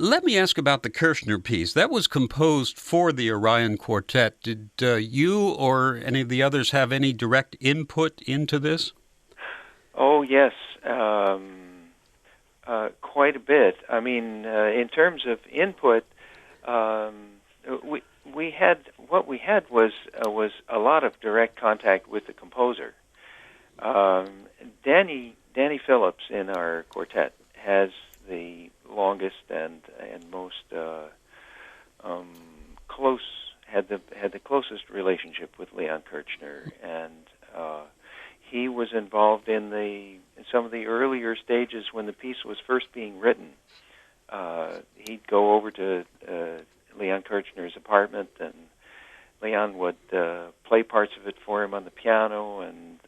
Let me ask about the Kirchner piece. That was composed for the Orion Quartet. Did you or any of the others have any direct input into this? Oh, yes, quite a bit. I mean, in terms of input, we had what we had was a lot of direct contact with the composer. Danny Phillips in our quartet has the longest and most close had the closest relationship with Leon Kirchner, and he was involved in some of the earlier stages when the piece was first being written. He'd go over to Leon Kirchner's apartment, and Leon would play parts of it for him on the piano, and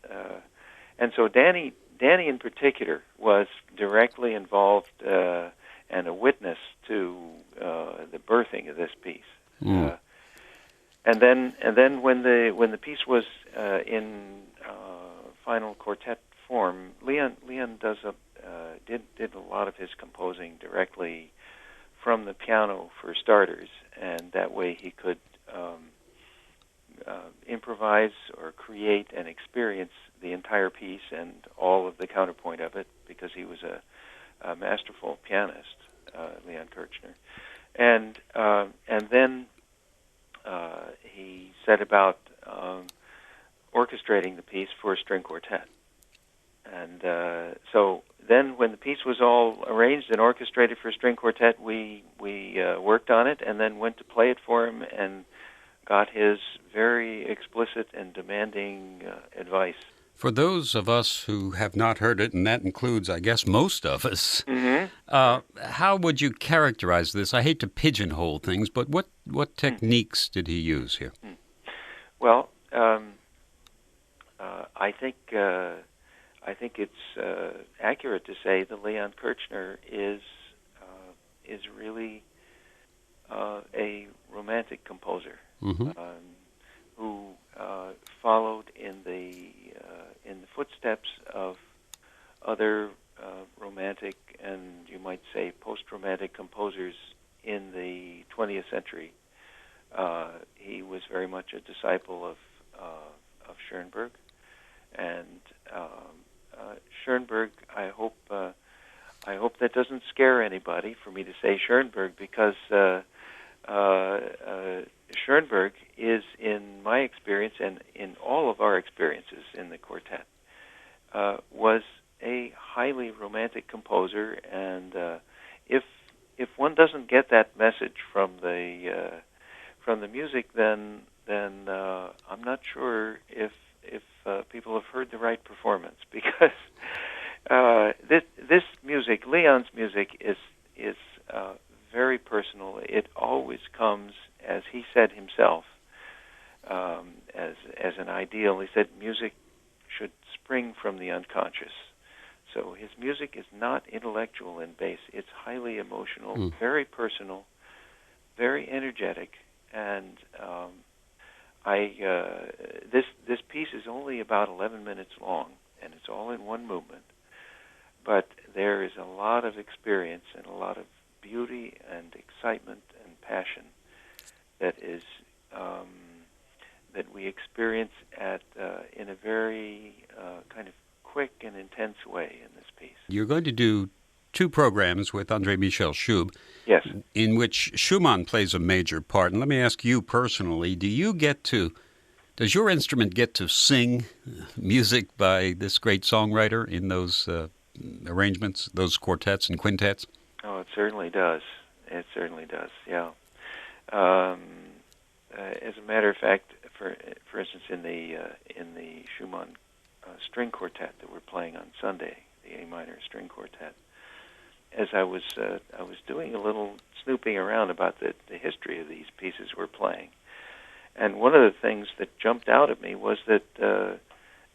so Danny in particular was directly involved and a witness to the birthing of this piece. Mm. And then when the piece was in final quartet form, Leon did a lot of his composing directly from the piano for starters, and that way he could improvise or create and experience the entire piece and all of the counterpoint of it, because he was a masterful pianist, Leon Kirchner. And then he set about orchestrating the piece for a string quartet. And so then when the piece was all arranged and orchestrated for a string quartet, we worked on it and then went to play it for him and got his very explicit and demanding advice. For those of us who have not heard it, and that includes, I guess, most of us, Mm-hmm. How would you characterize this? I hate to pigeonhole things, but what techniques did he use here? Well, I think it's accurate to say that Leon Kirchner is really a romantic composer. Mm-hmm. Who followed in the footsteps of other romantic and you might say post-romantic composers in the 20th century. He was very much a disciple of Schoenberg, and Schoenberg. I hope that doesn't scare anybody for me to say Schoenberg, because Schoenberg is, in my experience and in all of our experiences in the quartet, was a highly romantic composer, and if one doesn't get that message from the music, then I'm not sure if people have heard the right performance, because this music, Leon's music, is very personal. It always comes, as he said himself, as an ideal. He said music should spring from the unconscious. So his music is not intellectual in base. It's highly emotional, very personal, very energetic, and this piece is only about 11 minutes long, and it's all in one movement. But there is a lot of experience and a lot of beauty and excitement and passion that is that we experience in a very kind of quick and intense way in this piece. You're going to do two programs with André Michel Schub, yes, in which Schumann plays a major part. And let me ask you personally, does your instrument get to sing music by this great songwriter in those arrangements, those quartets and quintets? Oh, it certainly does. It certainly does, yeah. As a matter of fact, for instance, in the Schumann string quartet that we're playing on Sunday, the A minor string quartet, as I was doing a little snooping around about the history of these pieces we're playing, and one of the things that jumped out at me was that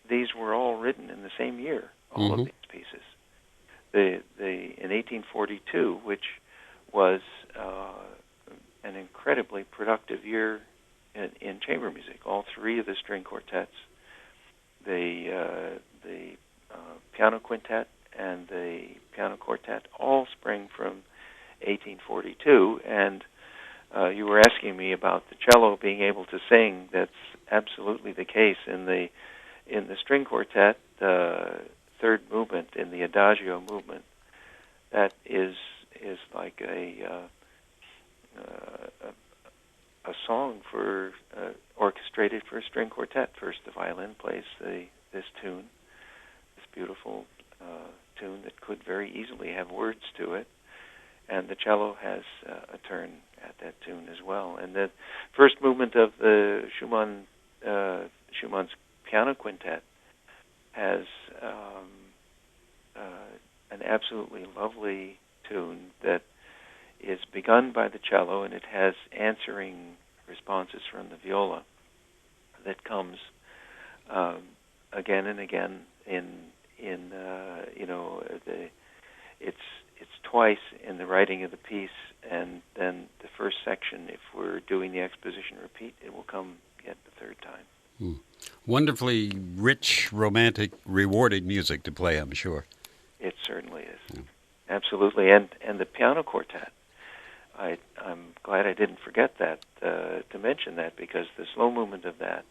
these were all written in the same year, all of these pieces. In 1842, which was an incredibly productive year in chamber music. All three of the string quartets, the piano quintet and the piano quartet, all sprang from 1842. 1942, and you were asking me about the cello being able to sing. That's absolutely the case in the string quartet. The third movement in the adagio movement, that is like a song for orchestrated for a string quartet. First, the violin plays this tune, this beautiful tune that could very easily have words to it, and the cello has a turn at that tune as well. And the first movement of the Schumann's piano quintet has an absolutely lovely tune that is begun by the cello, and it has answering responses from the viola that comes again and again it's twice in the writing of the piece, and then the first section, if we're doing the exposition repeat, it will come yet the third time. Wonderfully rich, romantic, rewarded music to play, I'm sure. It certainly is. Absolutely. And the piano quartet, I'm glad I didn't forget that, to mention that, because the slow movement of that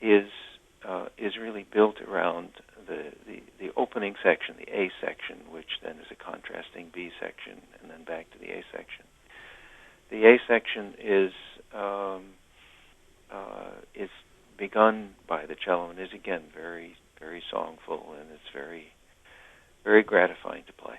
is really built around the opening section, the A section, which then is a contrasting B section, and then back to the A section. The A section is begun by the cello and is again very, very songful, and it's very, very gratifying to play.